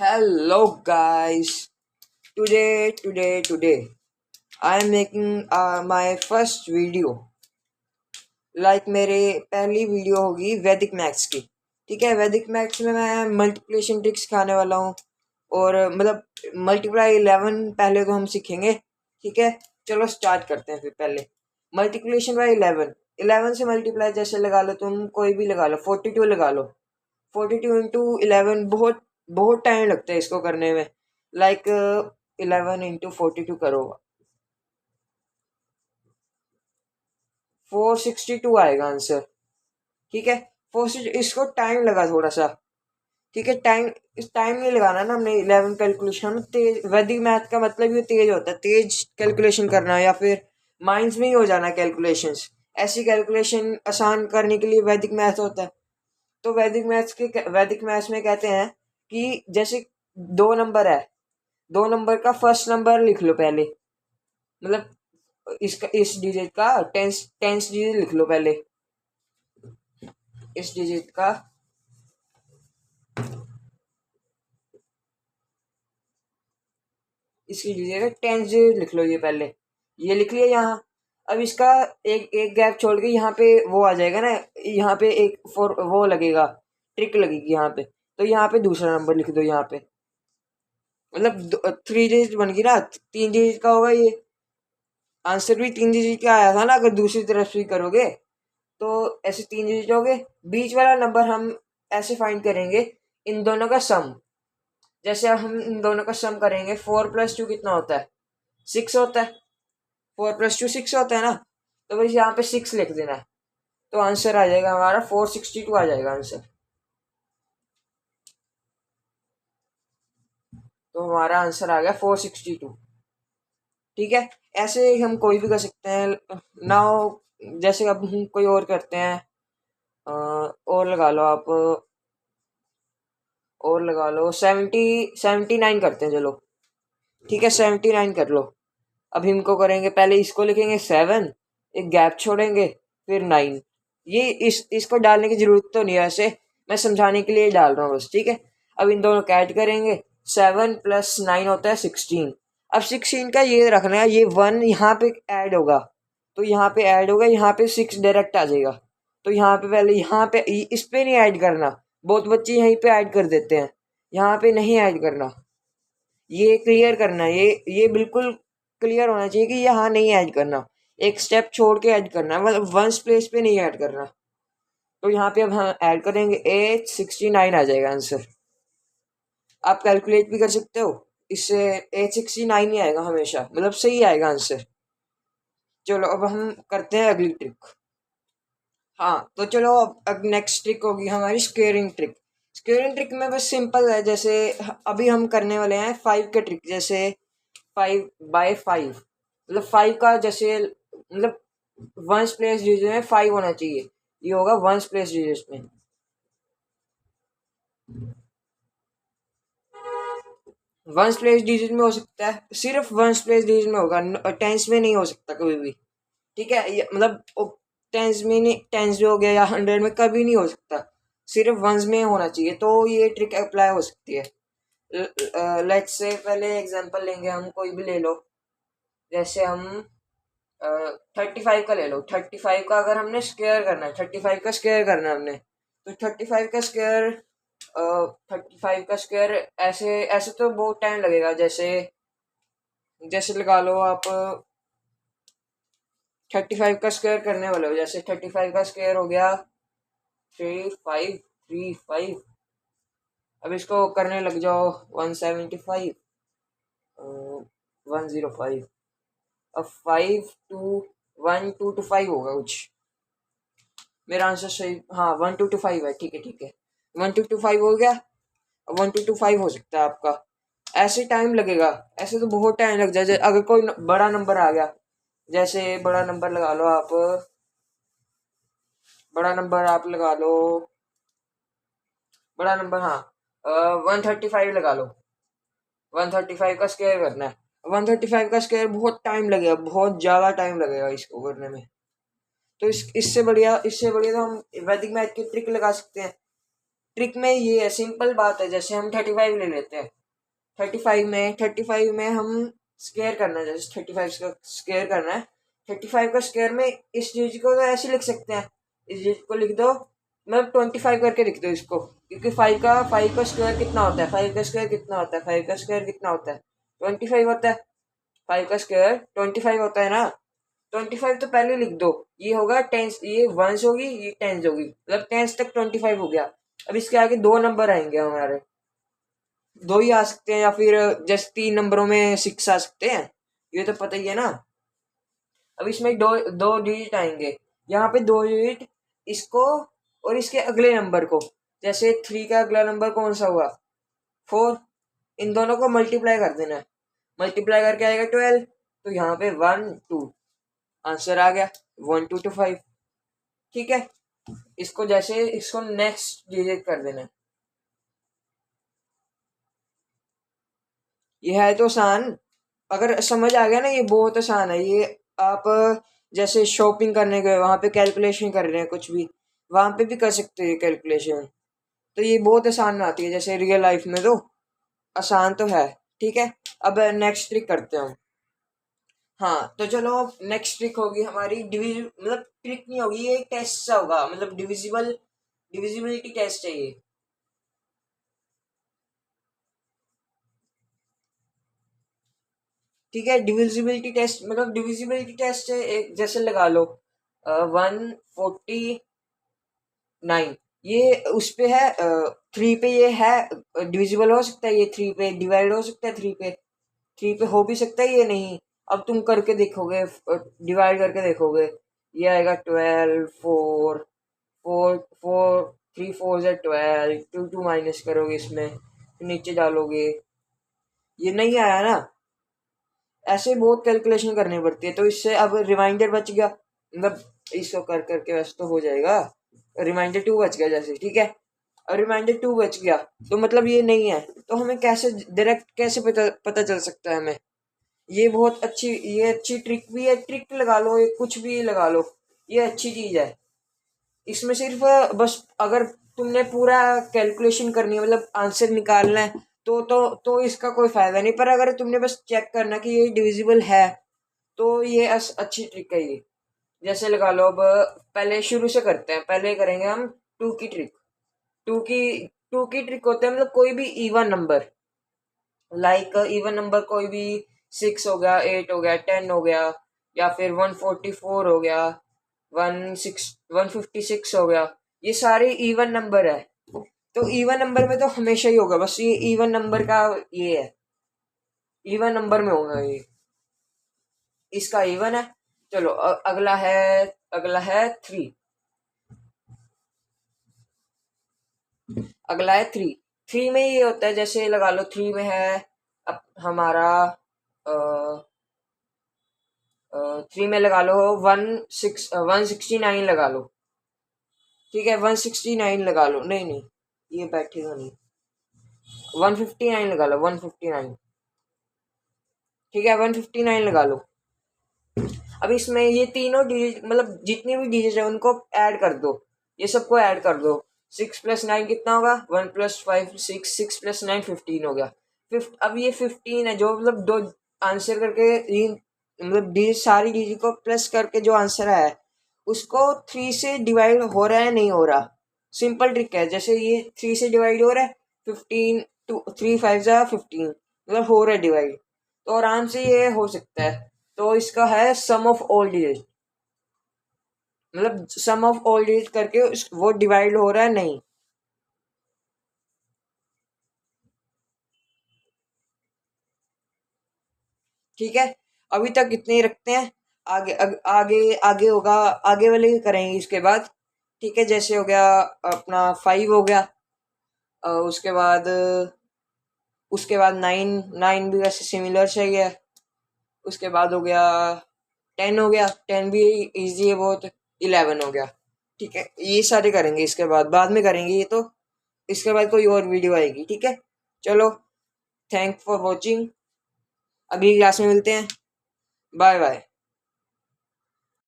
Hello guys. Today I am making my first video. मेरे पहली video होगी वैदिक मैथ्स की। ठीक है, वैदिक मैथ्स में मैं मल्टीप्लिकेशन ट्रिक्स सिखाने वाला हूँ। और मल्टीप्लाई 11 पहले तो हम सीखेंगे। ठीक है, चलो स्टार्ट करते हैं। फिर पहले मल्टीप्लिकेशन बाय 11। 11 से मल्टीप्लाई जैसे लगा लो, तुम कोई भी लगा लो, 42 लगा लो। 42 into 11 बहुत बहुत टाइम लगता है इसको करने में। 11 into 42 करो, 462 आएगा आंसर। ठीक है, 460 इसको टाइम लगा थोड़ा सा। ठीक है, टाइम नहीं लगाना ना हमने 11 कैलकुलेशन में। तेज वैदिक मैथ का मतलब ये तेज होता है, तेज कैलकुलेशन करना, या फिर माइंड्स में ही हो जाना कैलकुलेशंस। ऐसी कैलकुलेशन आसान करने के लिए वैदिक मैथ होता है। तो वैदिक मैथ्स में कहते हैं कि जैसे दो नंबर है, दो नंबर का फर्स्ट नंबर लिख लो पहले। इसका इस डिजिट का टेंस टेंस डिजिट लिख लो पहले। इस डिजिट का इसकी डिजिट का टेंस डिजिट लिख लो, ये पहले ये लिख लिया यहाँ। अब इसका एक एक गैप छोड़ के यहाँ पे वो आ जाएगा ना, यहाँ पे एक फोर वो लगेगा, ट्रिक लगेगी यहाँ पे। तो यहाँ पे दूसरा नंबर लिख दो यहाँ पे। 3 डिजिट बन गई ना, 3 डिजिट का होगा ये। आंसर भी 3 डिजिट का आया था ना, अगर दूसरी तरफ से करोगे तो ऐसे 3 डिजिट हो गए। बीच वाला नंबर हम ऐसे फाइंड करेंगे, इन दोनों का सम। जैसे हम इन दोनों का सम करेंगे, 4+2 कितना होता है? 6 होता है। 4+2 6 होता है ना, तो बस यहाँ पे 6 लिख देना है। तो आंसर आ जाएगा हमारा 462 आ जाएगा आंसर। तो हमारा आंसर आ गया 462। ठीक है, ऐसे हम कोई भी कर सकते हैं। नाउ जैसे अब हम कोई और करते हैं। और लगा लो आप, और लगा लो 79 करते हैं, चलो। ठीक है, 79 कर लो। अब इनको करेंगे, पहले इसको लिखेंगे 7, एक गैप छोड़ेंगे, फिर 9। ये इसको डालने की जरूरत तो नहीं है, ऐसे मैं समझाने के लिए डाल रहा हूँ बस। ठीक है, अब इन दोनों का ऐड करेंगे। 7+9 होता है 16। अब 16 का ये रखना है, ये 1 यहाँ पे ऐड होगा, तो यहाँ पे ऐड होगा, यहाँ पे 6 डायरेक्ट आ जाएगा। तो यहाँ पे पहले यहाँ पे इस पे नहीं ऐड करना। बहुत बच्चे यहीं पे ऐड कर देते हैं, यहाँ पे नहीं ऐड करना। ये क्लियर करना है, ये बिल्कुल क्लियर होना चाहिए कि यहाँ नहीं ऐड करना। एक स्टेप छोड़ के ऐड करना है, मतलब वंस प्लेस पे नहीं ऐड करना। तो यहाँ पे अब हम ऐड करेंगे, 869 आ जाएगा आंसर। आप कैलकुलेट भी कर सकते हो इससे। 869 ही आएगा हमेशा, मतलब सही आएगा आंसर। चलो अब हम करते हैं अगली ट्रिक। हाँ, तो चलो अब नेक्स्ट ट्रिक होगी हमारी स्क्वेयरिंग ट्रिक। स्क्वेयरिंग ट्रिक में बस सिंपल है, जैसे अभी हम करने वाले हैं 5 के ट्रिक। जैसे 5/5, मतलब 5 का जैसे, मतलब वंस प्लेस डिजिट में 5 होना चाहिए। ये होगा वंस प्लेस डिजिट में। वंस प्लेस डिजिट में हो सकता है, सिर्फ वंस प्लेस डिजिट में होगा, टेंस में नहीं हो सकता कभी भी। ठीक है, ये मतलब टेंस में नहीं, टेंस जो हो गया या 100 में कभी नहीं हो सकता, सिर्फ वंस में होना चाहिए, तो ये ट्रिक अप्लाई हो सकती है। लेट्स से पहले एग्जांपल लेंगे, हम कोई भी ले लो। जैसे हम 35 का ले लो। 35 का अगर हमने स्क्वायर करना है, 35 का स्क्वायर करना है हमने, तो 35 का स्क्वायर ऐसे ऐसे तो बहुत टाइम लगेगा। जैसे जैसे लगा लो आप 35 का स्क्वायर करने वाले हो, जैसे 35 का स्क्वायर हो गया 3535। अब इसको करने लग जाओ 175, 105। अब 5 2 1 2 to 5 होगा कुछ। मेरा आंसर सही, हाँ 1 2 to 5 है। ठीक है, ठीक है, 1 2 to 5 हो गया। 1 2 to 5 हो सकता है आपका। ऐसे टाइम लगेगा, ऐसे तो बहुत टाइम लग जाए। अगर कोई बड़ा नंबर आ गया, जैसे बड़ा नंबर लगा लो आप, बड़ा नंबर आप लगा लो, बड़ा नंबर, हाँ 135 लगा लो। 135 का स्क्वायर करना है। 135 का स्क्वायर बहुत टाइम लगेगा, बहुत ज़्यादा टाइम लगेगा इसको करने में। तो इससे बढ़िया तो हम वैदिक मैथ की ट्रिक लगा सकते हैं। ट्रिक में ये है, सिंपल बात है। जैसे हम 35 ले लेते हैं, 35 में हम स्क्वायर करना है, जैसे 35 का स्क्वायर करना है। 35 का स्क्वायर में इस चीज को तो ऐसे लिख सकते हैं, इस चीज को लिख दो, मतलब 25 करके लिख दो इसको, क्योंकि 5 का स्क्वायर कितना होता है, 5 का स्क्वायर कितना होता है, 5 का स्क्वायर कितना होता है, 25 होता है। 5 का स्क्वायर 25 होता है ना। 25 तो पहले लिख दो, ये होगा टेंस, ये वंस होगी, ये टेंस होगी, मतलब टेंस तक 25 हो गया। अब इसके आगे दो नंबर आएंगे हमारे, दो ही आ सकते हैं, या फिर जैसे 3 नंबरों में 6 आ सकते हैं, ये तो पता ही है ना। अब इसमें दो दो डिजिट आएंगे, यहाँ पे दो डिजिट इसको और इसके अगले नंबर को। जैसे 3 का अगला नंबर कौन सा हुआ, 4, इन दोनों को मल्टीप्लाई कर देना है, मल्टीप्लाई करके आएगा 12, तो यहाँ पे 1 2, आंसर आ गया 1 2 to 5। ठीक है, इसको जैसे इसको नेक्स्ट डिजिट कर देना है। ये है तो आसान, अगर समझ आ गया ना, ये बहुत आसान है ये। आप जैसे शॉपिंग करने गए, वहां पे कैलकुलेशन कर रहे हैं कुछ भी, वहां पे भी कर सकते हो ये कैलकुलेशन। तो ये बहुत आसान आती है, जैसे रियल लाइफ में तो आसान तो है। ठीक है, अब नेक्स्ट ट्रिक करते हैं हम। हाँ तो चलो, नेक्स्ट ट्रिक होगी हमारी डिविज, मतलब ट्रिक नहीं होगी, ये एक टेस्ट सा होगा, मतलब डिविजिबिलिटी टेस्ट है ये। ठीक है, डिविजिबिलिटी टेस्ट, मतलब डिविजिबिलिटी टेस्ट है एक, जैसे लगा लो 149, ये उस पे है, 3 पे ये है, डिविजिबल हो सकता है ये, 3 पे डिवाइड हो सकता है, 3 पे हो भी सकता है ये नहीं। अब तुम करके देखोगे, डिवाइड करके देखोगे, ये आएगा 12, 4 4 4, 3 4 से 12, 2 2 माइनस करोगे इसमें, फिर नीचे डालोगे, ये नहीं आया ना। ऐसे बहुत कैलकुलेशन करनी पड़ती है, तो इससे अब रिमाइंडर बच गया, मतलब इसको कर करके वैसे तो हो जाएगा, रिमाइंडर 2 बच गया जैसे। ठीक है, और रिमाइंडर 2 बच गया, तो मतलब ये नहीं है, तो हमें कैसे डायरेक्ट कैसे पता चल सकता है हमें। ये बहुत अच्छी, ये अच्छी ट्रिक भी है, ट्रिक लगा लो, ये कुछ भी लगा लो, ये अच्छी चीज है। इसमें सिर्फ बस अगर तुमने पूरा कैलकुलेशन करनी है, मतलब आंसर निकालना है, तो इसका कोई फायदा नहीं, पर अगर तुमने बस चेक करना कि ये डिविजिबल है, तो ये अच्छी ट्रिक है ये। जैसे लगा लो, अब पहले शुरू से करते हैं, पहले करेंगे हम टू की ट्रिक। टू की टू की ट्रिक होता है, मतलब कोई भी even number, like even number कोई भी, 6 हो गया, 8 हो गया, 10 हो गया, या फिर 144 हो गया, 156 हो गया, ये सारे इवन नंबर है। तो इवन नंबर में तो हमेशा ही होगा, बस ये इवन नंबर का ये है, इवन नंबर में होगा ये, इसका इवन है। चलो अगला है 3, अगला है 3। 3 में ये होता है, जैसे लगा लो 3 में है अब हमारा 3 में लगा लो 169 लगा लो। ठीक है, 169 लगा लो, नहीं नहीं ये बैठेगा नहीं, 159 लगा लो, 159। ठीक है, 159 लगा लो। अब इसमें ये तीनों डिजिट, मतलब जितनी भी डिजिट है उनको ऐड कर दो, ये सबको ऐड कर दो। 6 + 9 कितना होगा, 1 + 5 6, 6 + 9 15 हो गया। अब ये 15 है, जो मतलब दो आंसर करके, मतलब डिजिट, सारी डिजिट को प्लस करके जो आंसर आया है, उसको 3 से डिवाइड हो रहा है नहीं हो रहा। सिंपल ट्रिक है, जैसे ये 3 से डिवाइड हो रहा है, 15 टू 3 5 जा 15, मतलब हो रहा है डिवाइड, तो आराम से ये हो सकता है। तो इसका है सम ऑफ ऑल डिजिट, मतलब सम ऑफ ऑल डिजिट करके वो डिवाइड हो रहा है नहीं। ठीक है, अभी तक इतने ही रखते हैं। आगे आगे होगा, आगे वाले ही करेंगे इसके बाद। ठीक है, जैसे हो गया अपना 5 हो गया, उसके बाद 9, 9 भी वैसे सिमिलर चाहिए है। उसके बाद हो गया 10 हो गया, 10 भी इजी है बहुत, 11 हो गया। ठीक है, ये सारे करेंगे इसके बाद में करेंगे ये तो, इसके बाद कोई और वीडियो आएगी। ठीक है, चलो, थैंक फॉर वॉचिंग, अगली क्लास में मिलते हैं, बाय बाय।